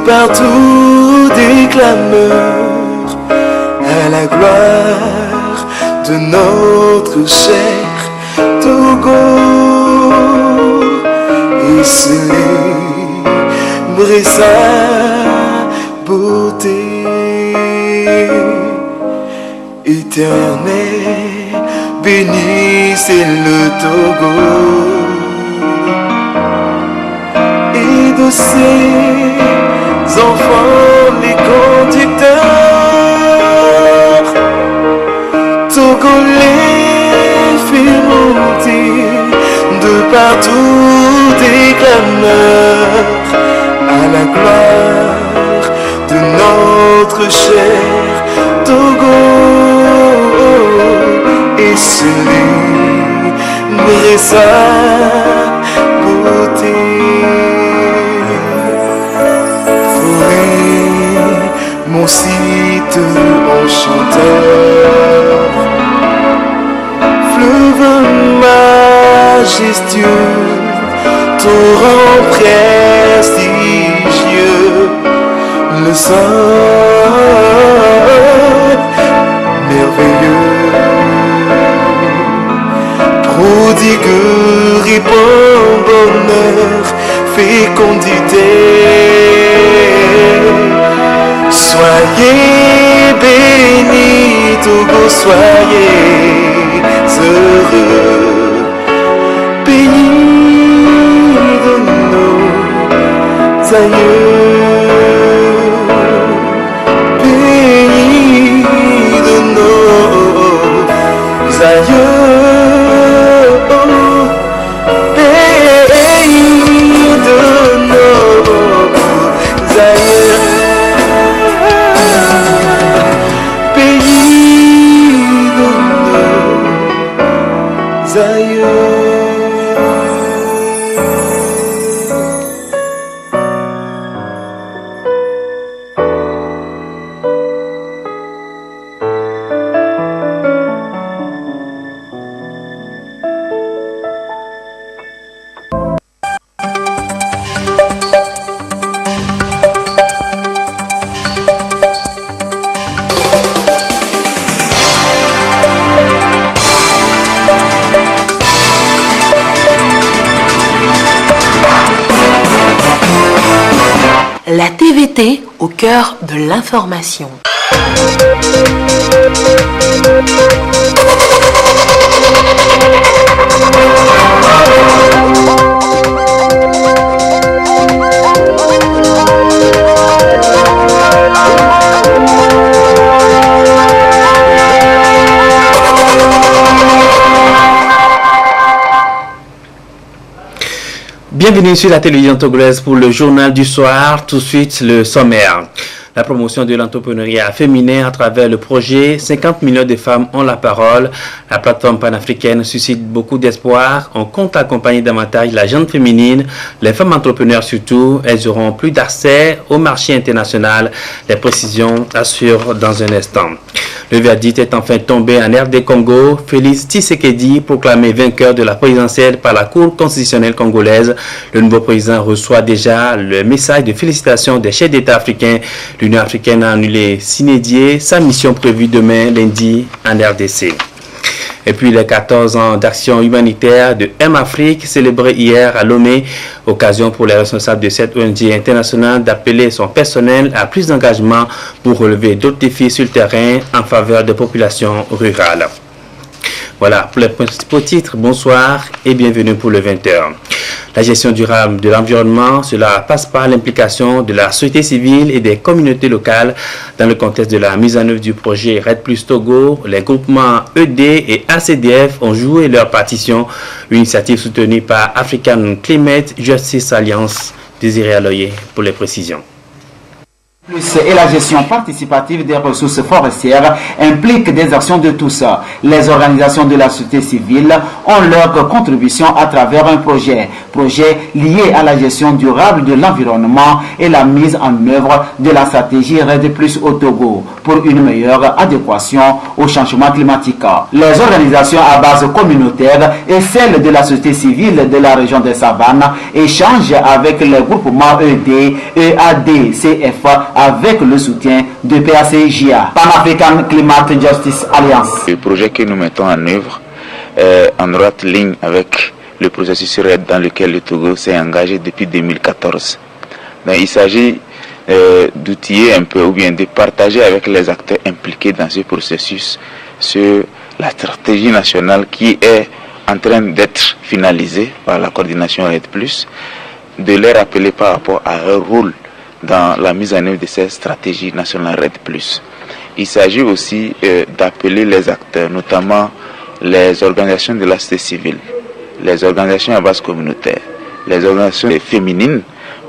partout des clameurs à la gloire de notre cher Togo et célébrer sa beauté éternelle. Bénissez le Togo et de ses enfants les conducteurs. Togolais fait monter de partout des clameurs à la gloire de notre cher Togo et célébrer sa beauté. Forêt, mon site enchanteur, fleuve majestueux, torrent prestigieux, le sang merveilleux, prodigue, répand bonheur, fécondité. Soyez bénis, Togo, soyez heureux, bénis de nos aïeux, bénis de nos aïeux. La TVT au cœur de l'information. Bienvenue sur la télévision togolaise pour le journal du soir. Tout de suite, le sommaire. La promotion de l'entrepreneuriat féminin à travers le projet 50 millions de femmes ont la parole. La plateforme panafricaine suscite beaucoup d'espoir. On compte accompagner davantage la gente féminine, les femmes entrepreneurs surtout. Elles auront plus d'accès au marché international. Les précisions assurent dans un instant. Le verdict est enfin tombé en RD Congo. Félix Tshisekedi, proclamé vainqueur de la présidentielle par la Cour constitutionnelle congolaise. Le nouveau président reçoit déjà le message de félicitations des chefs d'État africains. L'Union africaine a annulé sine die sa mission prévue demain lundi en RDC. Et puis les 14 ans d'action humanitaire de M-Afrique célébrés hier à Lomé, occasion pour les responsables de cette ONG internationale d'appeler son personnel à plus d'engagement pour relever d'autres défis sur le terrain en faveur des populations rurales. Voilà pour les principaux titres. Bonsoir et bienvenue pour le 20h. La gestion durable de l'environnement, cela passe par l'implication de la société civile et des communautés locales dans le contexte de la mise en œuvre du projet RED Plus Togo. Les groupements ED et ACDF ont joué leur partition, une initiative soutenue par African Climate Justice Alliance. Désiré Aloye pour les précisions. Et la gestion participative des ressources forestières implique des actions de tous. Les organisations de la société civile ont leur contribution à travers un projet lié à la gestion durable de l'environnement et la mise en œuvre de la stratégie RED Plus au Togo pour une meilleure adéquation au changement climatique. climatique. Les organisations à base communautaire et celles de la société civile de la région des Savanes échangent avec les groupements ED, EAD, CF avec le soutien de PACJA, Pan-African Climate Justice Alliance. Le projet que nous mettons en œuvre est en droite ligne avec le processus RED dans lequel le Togo s'est engagé depuis 2014. Donc, il s'agit d'outiller un peu ou bien de partager avec les acteurs impliqués dans ce processus sur la stratégie nationale qui est en train d'être finalisée par la coordination RED+, de les rappeler par rapport à leur rôle dans la mise en œuvre de cette stratégie nationale RED+. Il s'agit aussi d'appeler les acteurs, notamment les organisations de la société civile, les organisations à base communautaire, les organisations féminines,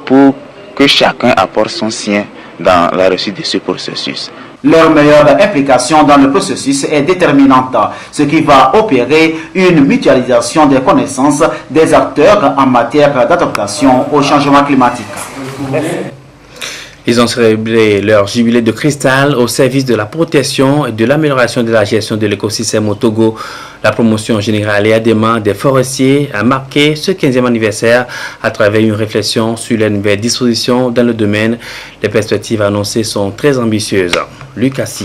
pour que chacun apporte son sien dans la réussite de ce processus. Leur meilleure implication dans le processus est déterminante, ce qui va opérer une mutualisation des connaissances des acteurs en matière d'adaptation au changement climatique. Ils ont célébré leur jubilé de cristal au service de la protection et de l'amélioration de la gestion de l'écosystème au Togo. La promotion générale et adément des forestiers a marqué ce 15e anniversaire à travers une réflexion sur les nouvelles dispositions dans le domaine. Les perspectives annoncées sont très ambitieuses. Lucas.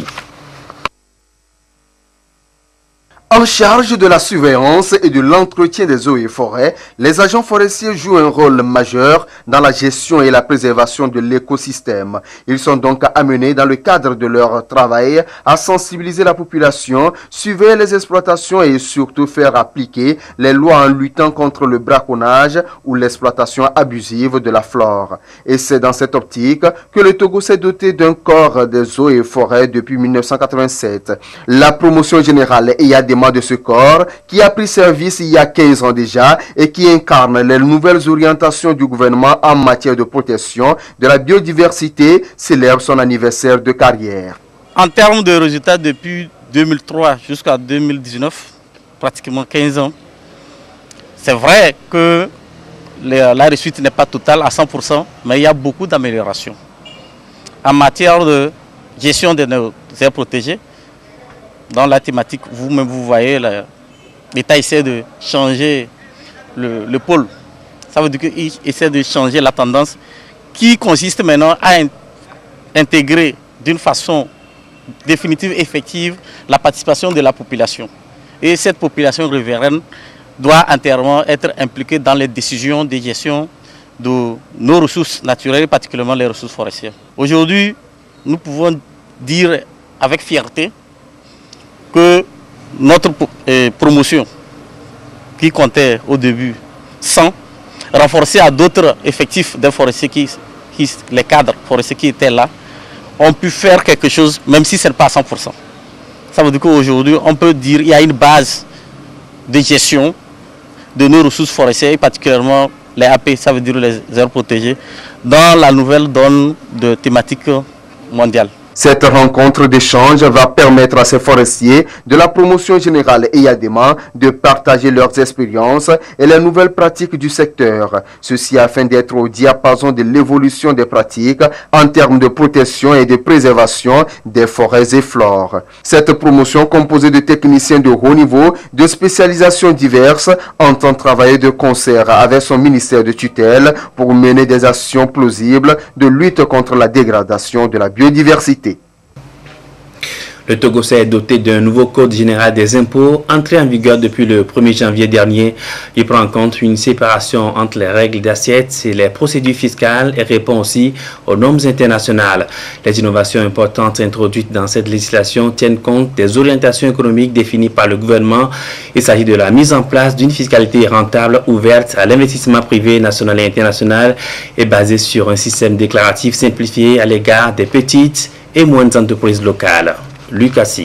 En charge de la surveillance et de l'entretien des eaux et forêts, les agents forestiers jouent un rôle majeur dans la gestion et la préservation de l'écosystème. Ils sont donc amenés dans le cadre de leur travail à sensibiliser la population, surveiller les exploitations et surtout faire appliquer les lois en luttant contre le braconnage ou l'exploitation abusive de la flore. Et c'est dans cette optique que le Togo s'est doté d'un corps des eaux et forêts depuis 1987. La promotion générale et adément de ce corps, qui a pris service il y a 15 ans déjà et qui incarne les nouvelles orientations du gouvernement en matière de protection de la biodiversité, célèbre son anniversaire de carrière. En termes de résultats, depuis 2003 jusqu'à 2019, pratiquement 15 ans, c'est vrai que la réussite n'est pas totale à 100%, mais il y a beaucoup d'améliorations. En matière de gestion des aires protégées, dans la thématique, vous-même vous voyez, l'État essaie de changer le pôle. Ça veut dire qu'il essaie de changer la tendance qui consiste maintenant à intégrer d'une façon définitive et effective la participation de la population. Et cette population riveraine doit entièrement être impliquée dans les décisions de gestion de nos ressources naturelles, particulièrement les ressources forestières. Aujourd'hui, nous pouvons dire avec fierté que notre promotion, qui comptait au début 100, renforcée à d'autres effectifs des forestiers, les cadres forestiers qui étaient là, ont pu faire quelque chose, même si ce n'est pas à 100%. Ça veut dire qu'aujourd'hui, on peut dire qu'il y a une base de gestion de nos ressources forestières, et particulièrement les AP, ça veut dire les aires protégées, dans la nouvelle donne de thématique mondiale. Cette rencontre d'échange va permettre à ces forestiers de la promotion générale et adément de partager leurs expériences et les nouvelles pratiques du secteur. Ceci afin d'être au diapason de l'évolution des pratiques en termes de protection et de préservation des forêts et flores. Cette promotion composée de techniciens de haut niveau, de spécialisations diverses, entend travailler de concert avec son ministère de tutelle pour mener des actions plausibles de lutte contre la dégradation de la biodiversité. Le Togo s'est doté d'un nouveau code général des impôts entré en vigueur depuis le 1er janvier dernier. Il prend en compte une séparation entre les règles d'assiette et les procédures fiscales et répond aussi aux normes internationales. Les innovations importantes introduites dans cette législation tiennent compte des orientations économiques définies par le gouvernement. Il s'agit de la mise en place d'une fiscalité rentable ouverte à l'investissement privé national et international et basée sur un système déclaratif simplifié à l'égard des petites et moyennes entreprises locales. Lucas.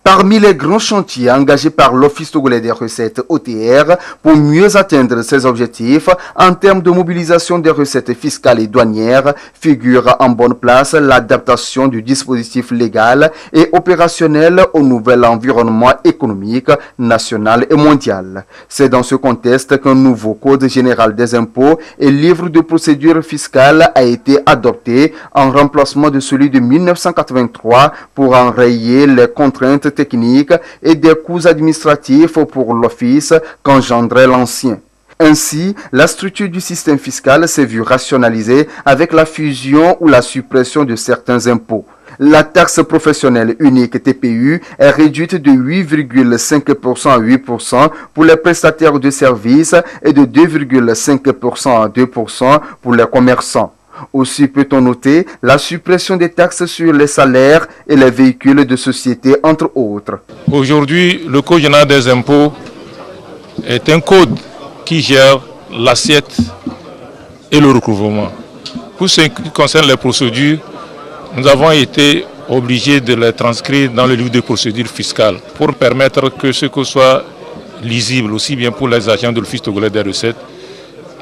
Parmi les grands chantiers engagés par l'Office togolais des recettes OTR pour mieux atteindre ses objectifs en termes de mobilisation des recettes fiscales et douanières figure en bonne place l'adaptation du dispositif légal et opérationnel au nouvel environnement économique national et mondial. C'est dans ce contexte qu'un nouveau Code général des impôts et livre de procédure fiscale a été adopté en remplacement de celui de 1983 pour enrayer les contraintes techniques et des coûts administratifs pour l'office qu'engendrait l'ancien. Ainsi, la structure du système fiscal s'est vue rationalisée avec la fusion ou la suppression de certains impôts. La taxe professionnelle unique TPU est réduite de 8,5% à 8% pour les prestataires de services et de 2,5% à 2% pour les commerçants. Aussi peut-on noter la suppression des taxes sur les salaires et les véhicules de société, entre autres. Aujourd'hui, le Code général des impôts est un code qui gère l'assiette et le recouvrement. Pour ce qui concerne les procédures, nous avons été obligés de les transcrire dans le livre de procédures fiscales pour permettre que ce soit lisible aussi bien pour les agents de l'Office togolais des recettes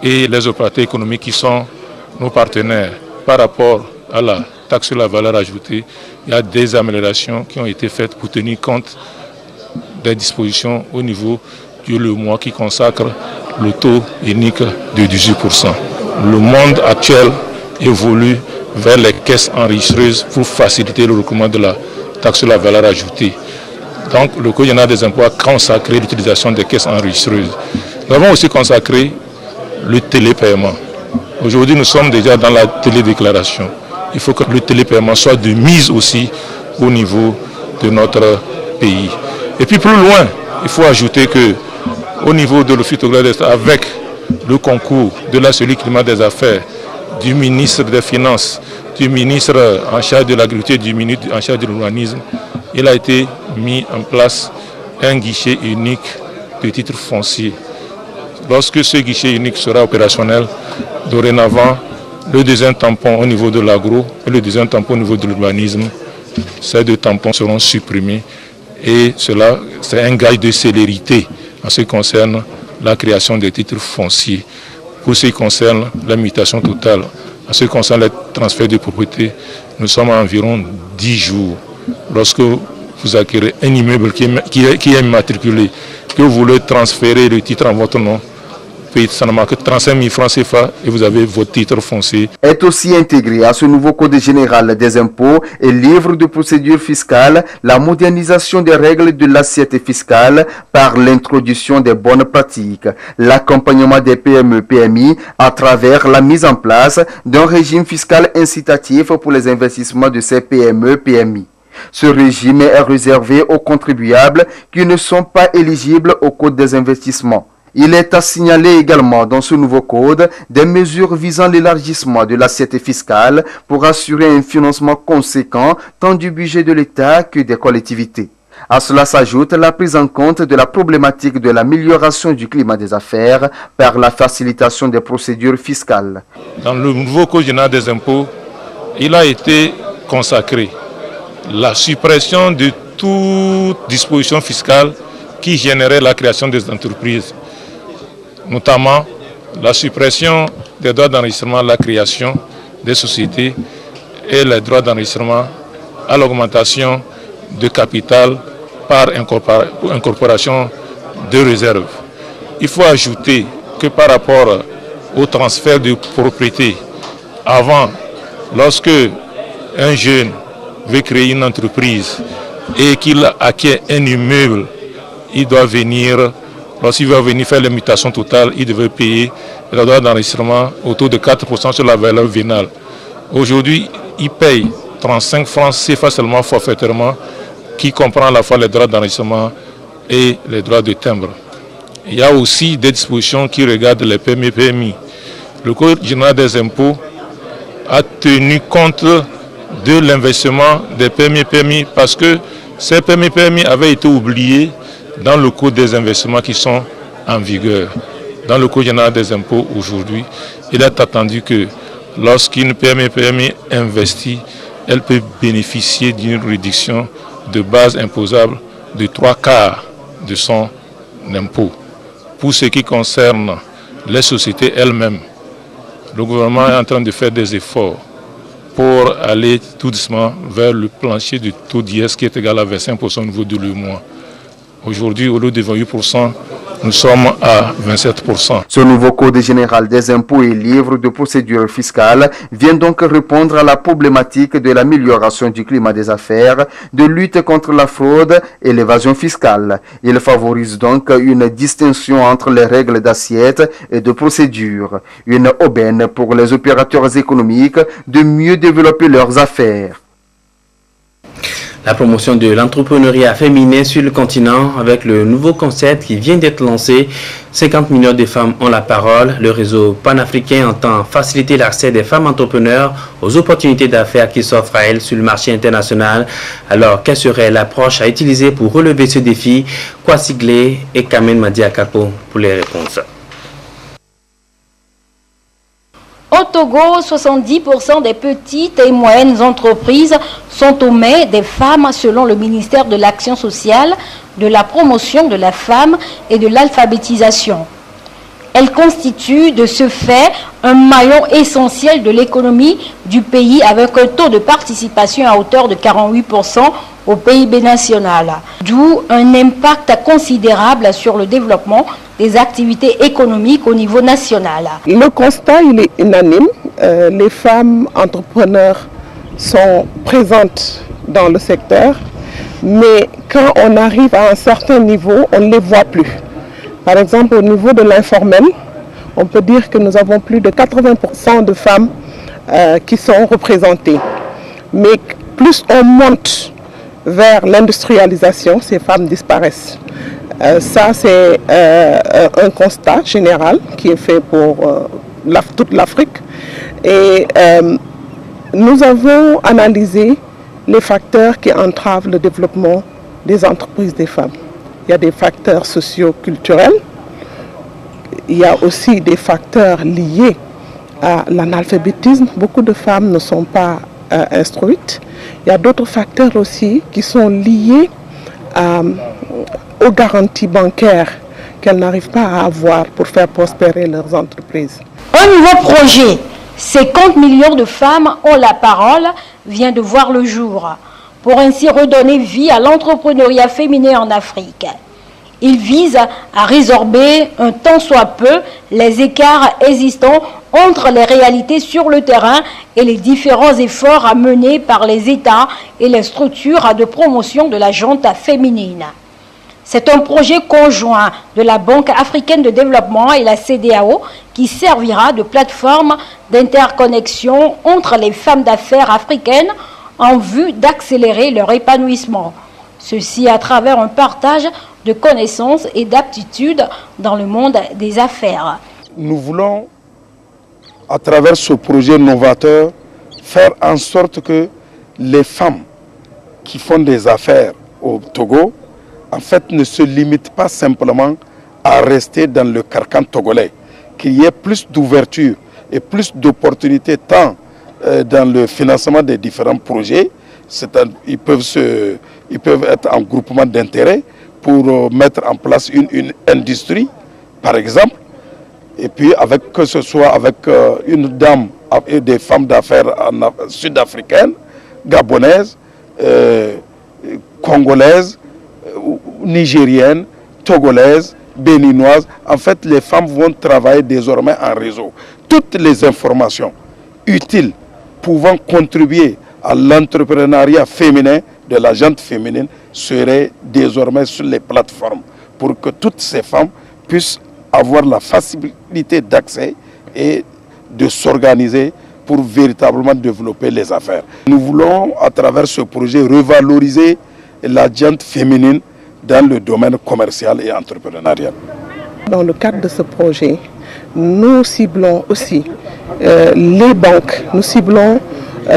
et les opérateurs économiques qui sont nos partenaires. Par rapport à la taxe sur la valeur ajoutée, il y a des améliorations qui ont été faites pour tenir compte des dispositions au niveau du mois qui consacre le taux unique de 18%. Le monde actuel évolue vers les caisses enregistreuses pour faciliter le recouvrement de la taxe sur la valeur ajoutée. Donc le Code général des impôts a consacré l'utilisation des caisses enregistreuses. Nous avons aussi consacré le télépaiement. Aujourd'hui, nous sommes déjà dans la télédéclaration. Il faut que le télépaiement soit de mise aussi au niveau de notre pays. Et puis plus loin, il faut ajouter que au niveau de l'Office togolais des recettes, avec le concours de la cellule climat des affaires, du ministre des Finances, du ministre en charge de l'agriculture, du ministre en charge de l'urbanisme, il a été mis en place un guichet unique de titres fonciers. Lorsque ce guichet unique sera opérationnel, dorénavant, le deuxième tampon au niveau de l'agro et le deuxième tampon au niveau de l'urbanisme, ces deux tampons seront supprimés et cela, c'est un gage de célérité en ce qui concerne la création des titres fonciers. Pour ce qui concerne la mutation totale, en ce qui concerne les transferts de propriété, nous sommes à environ 10 jours. Lorsque vous acquérez un immeuble qui est immatriculé, que vous voulez transférer le titre en votre nom, ça ne marque que 35 000 francs CFA et vous avez votre titre foncier. Est aussi intégré à ce nouveau Code général des impôts et livre de procédure fiscale la modernisation des règles de l'assiette fiscale par l'introduction des bonnes pratiques, l'accompagnement des PME-PMI à travers la mise en place d'un régime fiscal incitatif pour les investissements de ces PME-PMI. Ce régime est réservé aux contribuables qui ne sont pas éligibles au Code des investissements. Il est à signaler également dans ce nouveau code des mesures visant l'élargissement de l'assiette fiscale pour assurer un financement conséquent tant du budget de l'État que des collectivités. À cela s'ajoute la prise en compte de la problématique de l'amélioration du climat des affaires par la facilitation des procédures fiscales. Dans le nouveau Code général des impôts, il a été consacré la suppression de toute disposition fiscale qui générait la création des entreprises, notamment la suppression des droits d'enregistrement à la création des sociétés et les droits d'enregistrement à l'augmentation de capital par incorporation de réserves. Il faut ajouter que par rapport au transfert de propriété, avant, lorsque un jeune veut créer une entreprise et qu'il acquiert un immeuble, il doit venir. Lorsqu'il va venir faire la mutation totale, il devait payer le droit d'enregistrement autour de 4% sur la valeur vénale. Aujourd'hui, il paye 35 francs CFA seulement forfaitairement, qui comprend à la fois les droits d'enregistrement et les droits de timbre. Il y a aussi des dispositions qui regardent les PME-PMI. Le Code général des impôts a tenu compte de l'investissement des PME-PMI parce que ces PME-PMI avaient été oubliés dans le Code des investissements qui sont en vigueur. Dans le Code général des impôts aujourd'hui, il est attendu que lorsqu'une PME investit, elle peut bénéficier d'une réduction de base imposable de 3/4 de son impôt. Pour ce qui concerne les sociétés elles-mêmes, le gouvernement est en train de faire des efforts pour aller tout doucement vers le plancher du taux d'IS qui est égal à 25% au niveau de l'UEMOA. Aujourd'hui, au lieu de 28%, nous sommes à 27%. Ce nouveau Code général des impôts et livre de procédure fiscale vient donc répondre à la problématique de l'amélioration du climat des affaires, de lutte contre la fraude et l'évasion fiscale. Il favorise donc une distinction entre les règles d'assiette et de procédure, une aubaine pour les opérateurs économiques de mieux développer leurs affaires. La promotion de l'entrepreneuriat féminin sur le continent avec le nouveau concept qui vient d'être lancé, 50 millions de femmes ont la parole. Le réseau panafricain entend faciliter l'accès des femmes entrepreneurs aux opportunités d'affaires qui s'offrent à elles sur le marché international. Alors, quelle serait l'approche à utiliser pour relever ce défi? Kwasi Glé et Kamen Madiakapo pour les réponses. Au Togo, 70% des petites et moyennes entreprises sont aux mains des femmes selon le ministère de l'Action sociale, de la promotion de la femme et de l'alphabétisation. Elles constituent de ce fait un maillon essentiel de l'économie du pays avec un taux de participation à hauteur de 48% au PIB national, d'où un impact considérable sur le développement des activités économiques au niveau national. Le constat il est unanime. Les femmes entrepreneurs sont présentes dans le secteur, mais quand on arrive à un certain niveau, on ne les voit plus. Par exemple, au niveau de l'informel, on peut dire que nous avons plus de 80% de femmes qui sont représentées. Mais plus on monte vers l'industrialisation, ces femmes disparaissent. Ça, c'est un constat général qui est fait pour toute l'Afrique. Et nous avons analysé les facteurs qui entravent le développement des entreprises des femmes. Il y a des facteurs socio-culturels, il y a aussi des facteurs liés à l'analphabétisme. Beaucoup de femmes ne sont pas instruites. Il y a d'autres facteurs aussi qui sont liés aux garanties bancaires qu'elles n'arrivent pas à avoir pour faire prospérer leurs entreprises. Un nouveau projet, 50 millions de femmes ont la parole, vient de voir le jour, pour ainsi redonner vie à l'entrepreneuriat féminin en Afrique. Il vise à résorber un tant soit peu les écarts existants entre les réalités sur le terrain et les différents efforts à mener par les États et les structures de promotion de la gente féminine. C'est un projet conjoint de la Banque africaine de développement et la CEDEAO qui servira de plateforme d'interconnexion entre les femmes d'affaires africaines en vue d'accélérer leur épanouissement. Ceci à travers un partage de connaissances et d'aptitudes dans le monde des affaires. Nous voulons, à travers ce projet novateur, faire en sorte que les femmes qui font des affaires au Togo, en fait, ne se limitent pas simplement à rester dans le carcan togolais, qu'il y ait plus d'ouverture et plus d'opportunités tant dans le financement des différents projets. Ils peuvent être en groupement d'intérêt pour mettre en place une industrie, par exemple, et puis que ce soit avec une dame et des femmes d'affaires sud-africaines, gabonaises, congolaises, nigériennes, togolaises, béninoises. En fait, les femmes vont travailler désormais en réseau. Toutes les informations utiles pouvant contribuer à l'entrepreneuriat féminin de la gente féminine seraient désormais sur les plateformes pour que toutes ces femmes puissent avoir la facilité d'accès et de s'organiser pour véritablement développer les affaires. Nous voulons, à travers ce projet, revaloriser la gente féminine dans le domaine commercial et entrepreneurial. Dans le cadre de ce projet, nous ciblons aussi les banques, nous ciblons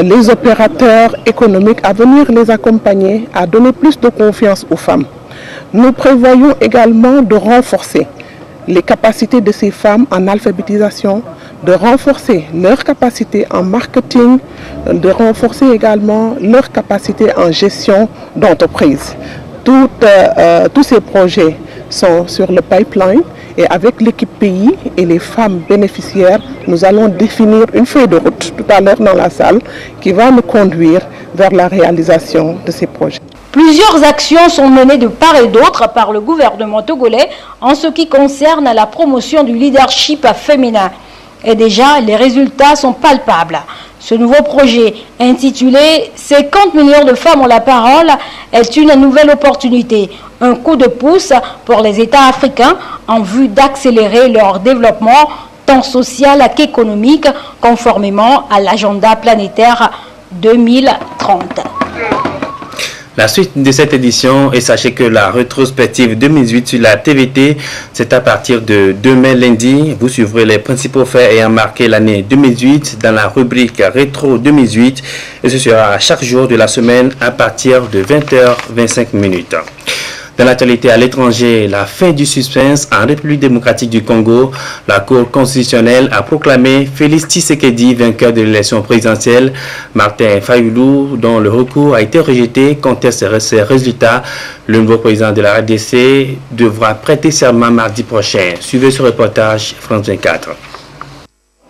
les opérateurs économiques à venir les accompagner, à donner plus de confiance aux femmes. Nous prévoyons également de renforcer les capacités de ces femmes en alphabétisation, de renforcer leurs capacités en marketing, de renforcer également leurs capacités en gestion d'entreprise. Tous ces projets sont sur le pipeline et avec l'équipe pays et les femmes bénéficiaires, nous allons définir une feuille de route tout à l'heure dans la salle qui va nous conduire vers la réalisation de ces projets. Plusieurs actions sont menées de part et d'autre par le gouvernement togolais en ce qui concerne la promotion du leadership féminin. Et déjà, les résultats sont palpables. Ce nouveau projet, intitulé « 50 millions de femmes ont la parole », est une nouvelle opportunité, un coup de pouce pour les États africains en vue d'accélérer leur développement tant social qu'économique, conformément à l'agenda planétaire 2030. La suite de cette édition, et sachez que la rétrospective 2018 sur la TVT, c'est à partir de demain lundi. Vous suivrez les principaux faits ayant marqué l'année 2018 dans la rubrique Rétro 2018 et ce sera chaque jour de la semaine à partir de 20h25. Dans l'actualité à l'étranger, la fin du suspense en République démocratique du Congo, la Cour constitutionnelle a proclamé Félix Tshisekedi vainqueur de l'élection présidentielle. Martin Fayulu, dont le recours a été rejeté, conteste ces résultats. Le nouveau président de la RDC devra prêter serment mardi prochain. Suivez ce reportage, France 24.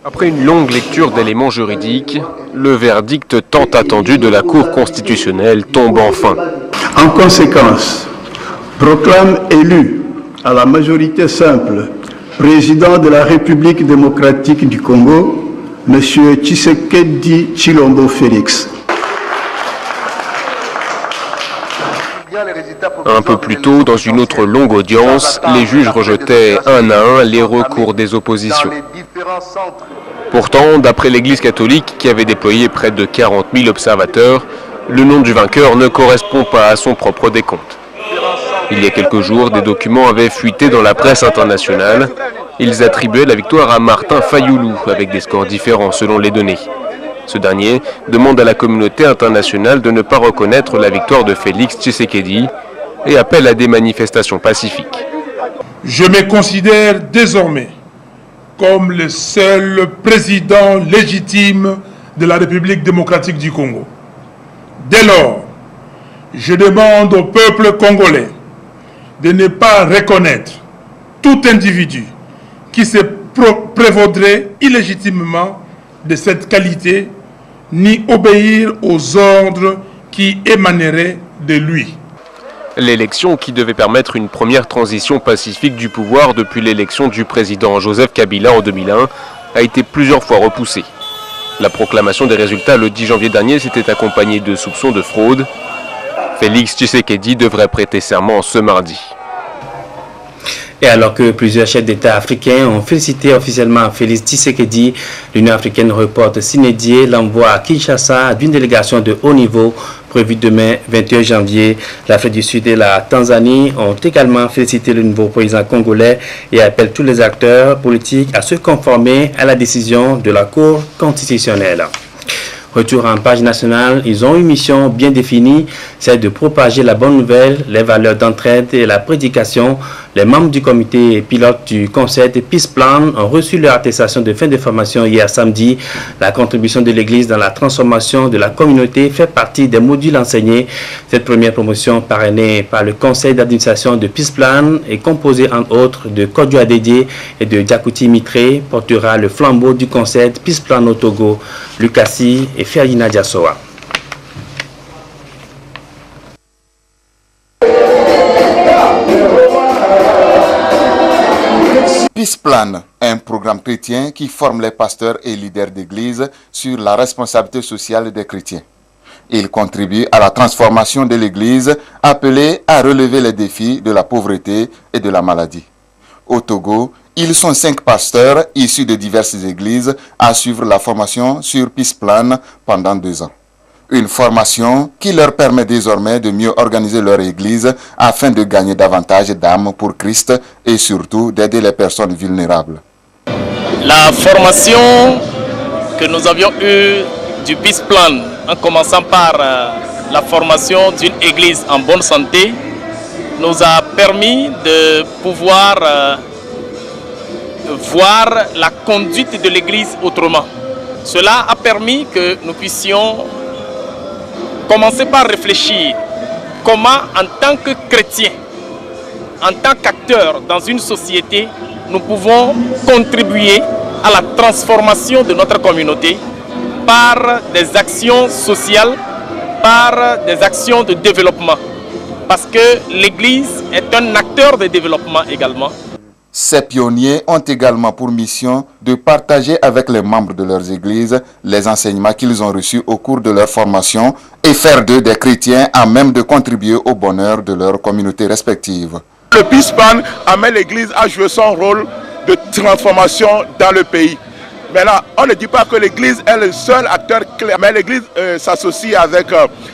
Après une longue lecture d'éléments juridiques, le verdict tant attendu de la Cour constitutionnelle tombe enfin. En conséquence, proclame élu à la majorité simple président de la République démocratique du Congo, M. Tshisekedi Tshilombo Félix. Un peu plus tôt, dans une autre longue audience, les juges rejetaient un à un les recours des oppositions. Pourtant, d'après l'Église catholique, qui avait déployé près de 40 000 observateurs, le nom du vainqueur ne correspond pas à son propre décompte. Il y a quelques jours, des documents avaient fuité dans la presse internationale. Ils attribuaient la victoire à Martin Fayulu, avec des scores différents selon les données. Ce dernier demande à la communauté internationale de ne pas reconnaître la victoire de Félix Tshisekedi et appelle à des manifestations pacifiques. Je me considère désormais comme le seul président légitime de la République démocratique du Congo. Dès lors, je demande au peuple congolais de ne pas reconnaître tout individu qui se prévaudrait illégitimement de cette qualité, ni obéir aux ordres qui émaneraient de lui. L'élection, qui devait permettre une première transition pacifique du pouvoir depuis l'élection du président Joseph Kabila en 2001, a été plusieurs fois repoussée. La proclamation des résultats le 10 janvier dernier s'était accompagnée de soupçons de fraude. Félix Tshisekedi devrait prêter serment ce mardi. Et alors que plusieurs chefs d'État africains ont félicité officiellement Félix Tshisekedi, l'Union africaine reporte s'inédier l'envoi à Kinshasa d'une délégation de haut niveau prévue demain 21 janvier. L'Afrique du Sud et la Tanzanie ont également félicité le nouveau président congolais et appellent tous les acteurs politiques à se conformer à la décision de la Cour constitutionnelle. Retour en page nationale, ils ont une mission bien définie, celle de propager la bonne nouvelle, les valeurs d'entraide et la prédication. Les membres du comité pilote du concept Peace Plan ont reçu leur attestation de fin de formation hier samedi. La contribution de l'Église dans la transformation de la communauté fait partie des modules enseignés. Cette première promotion parrainée par le conseil d'administration de Peace Plan est composée entre autres de Kodjo Adédié et de Diakouti Mitré, portera le flambeau du concept Peace Plan au Togo, Lucassi et Ferdinand Diassoa. Peace Plan, un programme chrétien qui forme les pasteurs et leaders d'église sur la responsabilité sociale des chrétiens. Il contribue à la transformation de l'église appelée à relever les défis de la pauvreté et de la maladie. Au Togo, ils sont 5 pasteurs issus de diverses églises à suivre la formation sur Peace Plan pendant 2 ans. Une formation qui leur permet désormais de mieux organiser leur église afin de gagner davantage d'âmes pour Christ et surtout d'aider les personnes vulnérables. La formation que nous avions eue du Peace Plan, en commençant par la formation d'une église en bonne santé, nous a permis de pouvoir voir la conduite de l'église autrement. Cela a permis que nous puissions commencer par réfléchir comment, en tant que chrétiens, en tant qu'acteurs dans une société, nous pouvons contribuer à la transformation de notre communauté par des actions sociales, par des actions de développement. parce que l'Église est un acteur de développement également. Ces pionniers ont également pour mission de partager avec les membres de leurs églises les enseignements qu'ils ont reçus au cours de leur formation et faire d'eux des chrétiens à même de contribuer au bonheur de leur communauté respective. Le Peace Plan amène l'Église à jouer son rôle de transformation dans le pays. Maintenant, on ne dit pas que l'Église est le seul acteur clé, mais l'Église s'associe avec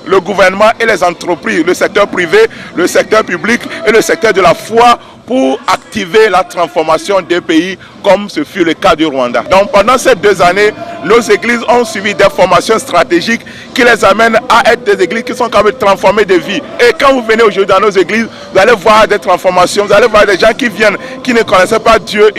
le gouvernement et les entreprises, le secteur privé, le secteur public et le secteur de la foi pour activer la transformation des pays comme ce fut le cas du Rwanda. Donc pendant ces 2 années, nos églises ont suivi des formations stratégiques qui les amènent à être des églises qui sont capables de transformer des vies. Et quand vous venez aujourd'hui dans nos églises, vous allez voir des transformations, vous allez voir des gens qui viennent, qui ne connaissaient pas Dieu,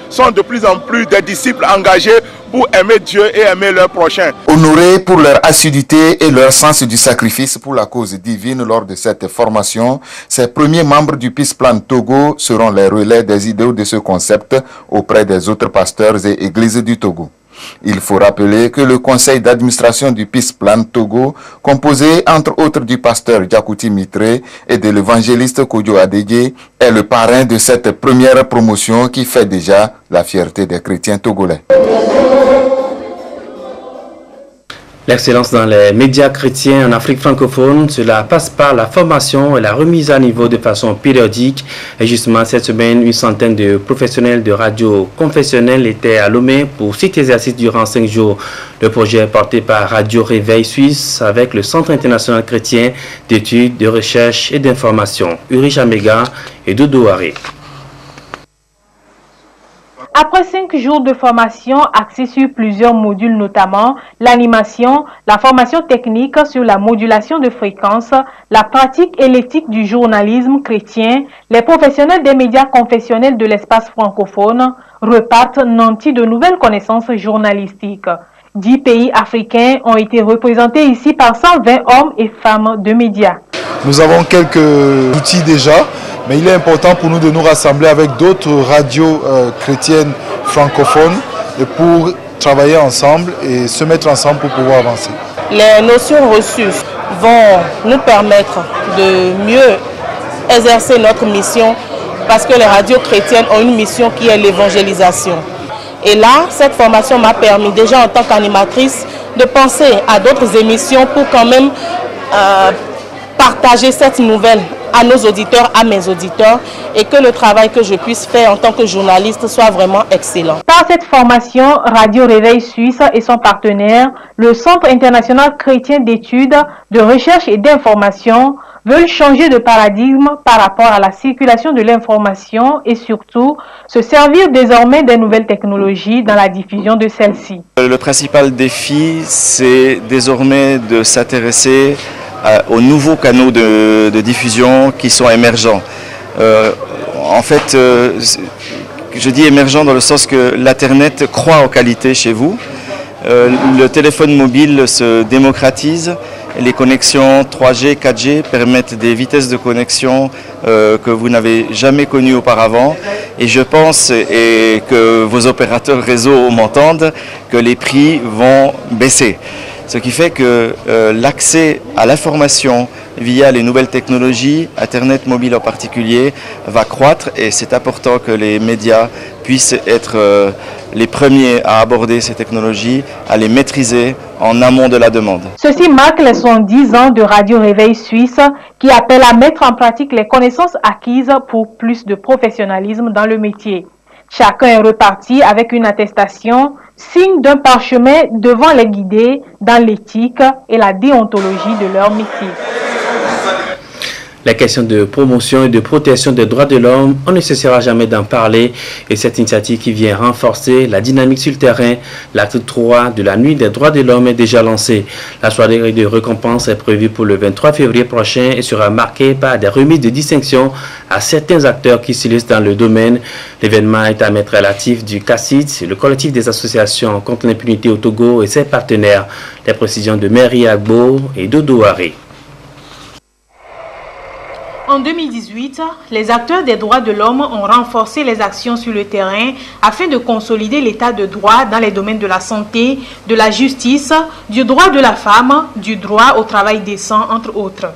sont de plus en plus des disciples engagés pour aimer Dieu et aimer leur prochain. Honorés pour leur assiduité et leur sens du sacrifice pour la cause divine lors de cette formation, ces premiers membres du Peace Plan Togo seront les relais des idéaux de ce concept auprès des autres pasteurs et églises du Togo. Il faut rappeler que le conseil d'administration du Peace Plan Togo, composé entre autres du pasteur Diakouti Mitré et de l'évangéliste Kodjo Adégué, est le parrain de cette première promotion qui fait déjà la fierté des chrétiens togolais. L'excellence dans les médias chrétiens en Afrique francophone, cela passe par la formation et la remise à niveau de façon périodique. Et justement, cette semaine, une centaine de professionnels de radio confessionnelle étaient à Lomé pour 6 exercices durant 5 jours. Le projet est porté par Radio Réveil Suisse avec le Centre international chrétien d'études, de recherche et d'information, Ulrich Amega et Dodo Haré. Après 5 jours de formation axés sur plusieurs modules, notamment l'animation, la formation technique sur la modulation de fréquences, la pratique et l'éthique du journalisme chrétien, les professionnels des médias confessionnels de l'espace francophone repartent nantis de nouvelles connaissances journalistiques. 10 pays africains ont été représentés ici par 120 hommes et femmes de médias. Nous avons quelques outils déjà, mais il est important pour nous de nous rassembler avec d'autres radios chrétiennes francophones et pour travailler ensemble et se mettre ensemble pour pouvoir avancer. Les notions reçues vont nous permettre de mieux exercer notre mission parce que les radios chrétiennes ont une mission qui est l'évangélisation. Et là, cette formation m'a permis déjà en tant qu'animatrice de penser à d'autres émissions pour quand même partager cette nouvelle à nos auditeurs, à mes auditeurs, et que le travail que je puisse faire en tant que journaliste soit vraiment excellent. Par cette formation, Radio Réveil Suisse et son partenaire, le Centre international chrétien d'études, de recherche et d'information, veulent changer de paradigme par rapport à la circulation de l'information et surtout se servir désormais des nouvelles technologies dans la diffusion de celles-ci. Le principal défi, c'est désormais de s'intéresser aux nouveaux canaux de diffusion qui sont émergents. En fait, je dis émergents dans le sens que l'Internet croît en qualité chez vous. Le téléphone mobile se démocratise. Les connexions 3G, 4G permettent des vitesses de connexion que vous n'avez jamais connues auparavant. Et je pense, et que vos opérateurs réseau m'entendent, que les prix vont baisser. Ce qui fait que l'accès à l'information via les nouvelles technologies, Internet mobile en particulier, va croître et c'est important que les médias puissent être les premiers à aborder ces technologies, à les maîtriser en amont de la demande. Ceci marque les 70 ans de Radio Réveil Suisse qui appelle à mettre en pratique les connaissances acquises pour plus de professionnalisme dans le métier. Chacun est reparti avec une attestation, signe d'un parchemin devant les guider dans l'éthique et la déontologie de leur métier. La question de promotion et de protection des droits de l'homme, on ne cessera jamais d'en parler et cette initiative qui vient renforcer la dynamique sur le terrain, l'acte 3 de la nuit des droits de l'homme est déjà lancé. La soirée de récompense est prévue pour le 23 février prochain et sera marquée par des remises de distinction à certains acteurs qui s'illustrent dans le domaine. L'événement est à mettre relatif du CACID, le collectif des associations contre l'impunité au Togo et ses partenaires. Les précisions de Mary Agbo et Dodo Haré. En 2018, les acteurs des droits de l'homme ont renforcé les actions sur le terrain afin de consolider l'état de droit dans les domaines de la santé, de la justice, du droit de la femme, du droit au travail décent, entre autres.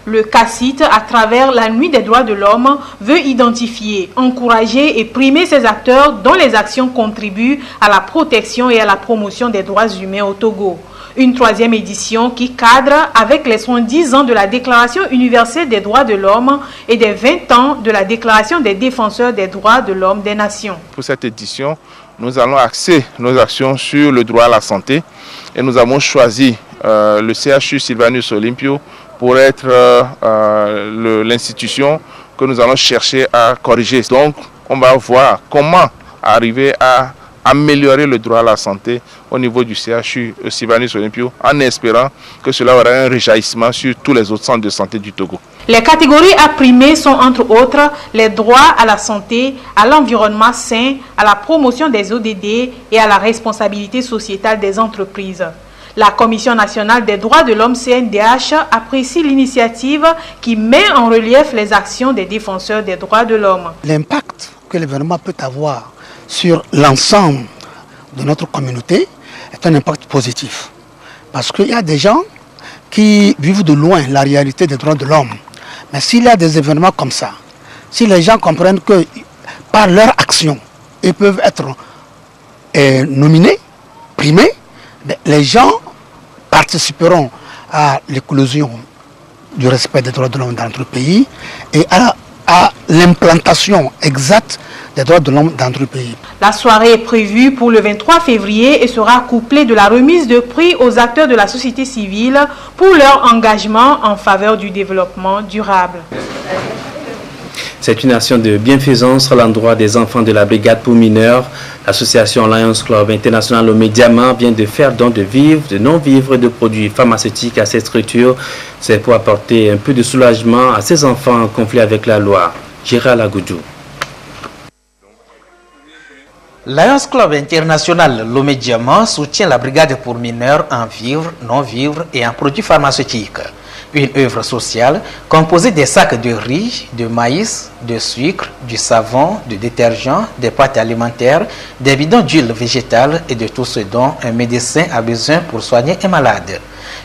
Le CACIT, à travers la Nuit des droits de l'homme, veut identifier, encourager et primer ces acteurs dont les actions contribuent à la protection et à la promotion des droits humains au Togo. Une 3e édition qui cadre avec les 70 ans de la Déclaration universelle des droits de l'homme et des 20 ans de la Déclaration des défenseurs des droits de l'homme des nations. Pour cette édition, nous allons axer nos actions sur le droit à la santé et nous avons choisi le CHU Sylvanus Olympio pour être l'institution que nous allons chercher à corriger. Donc, on va voir comment arriver à améliorer le droit à la santé au niveau du CHU Sylvanus Olympio en espérant que cela aura un rejaillissement sur tous les autres centres de santé du Togo. Les catégories à primer sont entre autres les droits à la santé, à l'environnement sain, à la promotion des ODD et à la responsabilité sociétale des entreprises. La Commission nationale des droits de l'homme CNDH apprécie l'initiative qui met en relief les actions des défenseurs des droits de l'homme. L'impact que l'événement peut avoir sur l'ensemble de notre communauté est un impact positif. Parce qu'il y a des gens qui vivent de loin la réalité des droits de l'homme. Mais s'il y a des événements comme ça, si les gens comprennent que par leur action, ils peuvent être nominés, primés, les gens participeront à l'éclosion du respect des droits de l'homme dans notre pays et à l'implantation exacte des droits de l'homme dans notre pays. La soirée est prévue pour le 23 février et sera couplée de la remise de prix aux acteurs de la société civile pour leur engagement en faveur du développement durable. C'est une action de bienfaisance à l'endroit des enfants de la brigade pour mineurs. L'association Lions Club International au Médiamant vient de faire don de vivres, de non-vivres et de produits pharmaceutiques à cette structure. C'est pour apporter un peu de soulagement à ces enfants en conflit avec la loi. Gérald Agoudou. Lions Club International Lomé Diamant soutient la brigade pour mineurs en vivres, non-vivres et en produits pharmaceutiques. Une œuvre sociale composée des sacs de riz, de maïs, de sucre, du savon, de détergents, des pâtes alimentaires, des bidons d'huile végétale et de tout ce dont un médecin a besoin pour soigner un malade.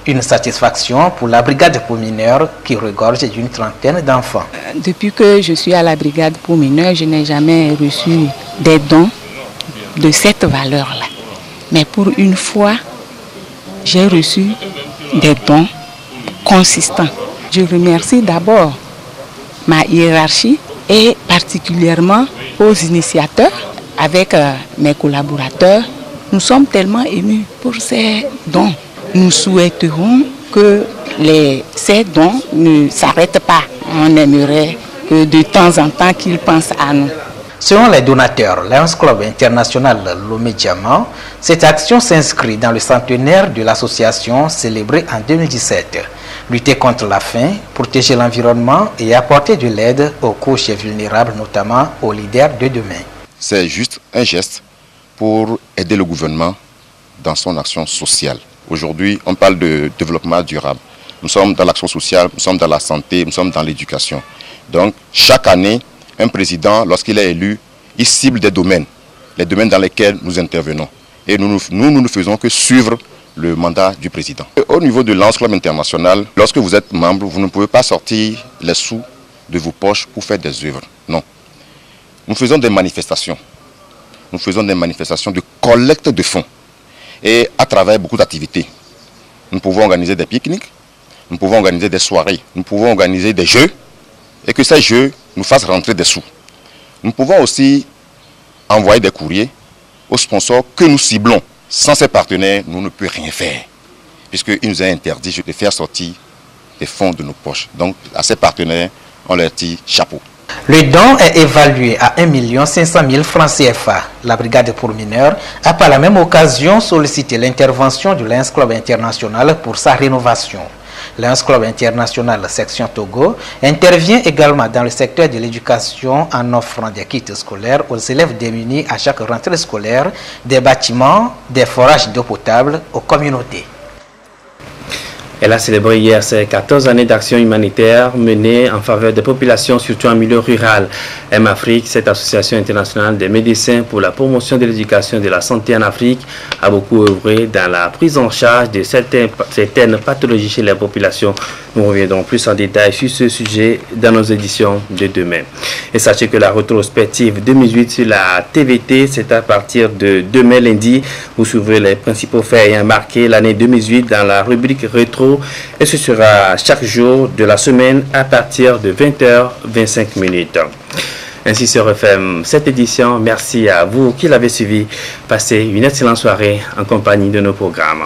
Une satisfaction pour la brigade pour mineurs qui regorge d'une trentaine d'enfants. Depuis que je suis à la brigade pour mineurs, je n'ai jamais reçu des dons de cette valeur-là. Mais pour une fois, j'ai reçu des dons consistants. Je remercie d'abord ma hiérarchie et particulièrement aux initiateurs avec mes collaborateurs. Nous sommes tellement émus pour ces dons. Nous souhaiterons que ces dons ne s'arrêtent pas. On aimerait que de temps en temps qu'ils pensent à nous. Selon les donateurs, Lions Club International Lomé Diamant, cette action s'inscrit dans le centenaire de l'association célébrée en 2017. Lutter contre la faim, protéger l'environnement et apporter de l'aide aux couches vulnérables, notamment aux leaders de demain. C'est juste un geste pour aider le gouvernement dans son action sociale. Aujourd'hui, on parle de développement durable. Nous sommes dans l'action sociale, nous sommes dans la santé, nous sommes dans l'éducation. Donc, chaque année, un président, lorsqu'il est élu, il cible des domaines, les domaines dans lesquels nous intervenons. Et nous ne faisons que suivre le mandat du président. Au niveau de Lions Club International, lorsque vous êtes membre, vous ne pouvez pas sortir les sous de vos poches pour faire des œuvres. Non. Nous faisons des manifestations. Nous faisons des manifestations de collecte de fonds. Et à travers beaucoup d'activités. Nous pouvons organiser des pique-niques, nous pouvons organiser des soirées, nous pouvons organiser des jeux. Et que ces jeux nous fassent rentrer des sous. Nous pouvons aussi envoyer des courriers aux sponsors que nous ciblons. Sans ces partenaires, nous ne pouvons rien faire. Puisqu'il nous est interdit de faire sortir des fonds de nos poches. Donc, à ces partenaires, on leur dit chapeau. Le don est évalué à 1 500 000 francs CFA. La brigade pour mineurs a par la même occasion sollicité l'intervention du Lions Club International pour sa rénovation. Lions Club International section Togo intervient également dans le secteur de l'éducation en offrant des kits scolaires aux élèves démunis à chaque rentrée scolaire, des bâtiments, des forages d'eau potable aux communautés. Elle a célébré hier ses 14 années d'action humanitaire menée en faveur des populations, surtout en milieu rural. M-Afrique, cette association internationale des médecins pour la promotion de l'éducation et de la santé en Afrique, a beaucoup œuvré dans la prise en charge de certaines pathologies chez les populations. Nous reviendrons plus en détail sur ce sujet dans nos éditions de demain. Et sachez que la rétrospective 2008 sur la TVT, c'est à partir de demain lundi. Vous suivrez les principaux faits ayant marqué l'année 2018 dans la rubrique rétro. Et ce sera chaque jour de la semaine à partir de 20h25. Ainsi se referme cette édition. Merci à vous qui l'avez suivi. Passez une excellente soirée en compagnie de nos programmes.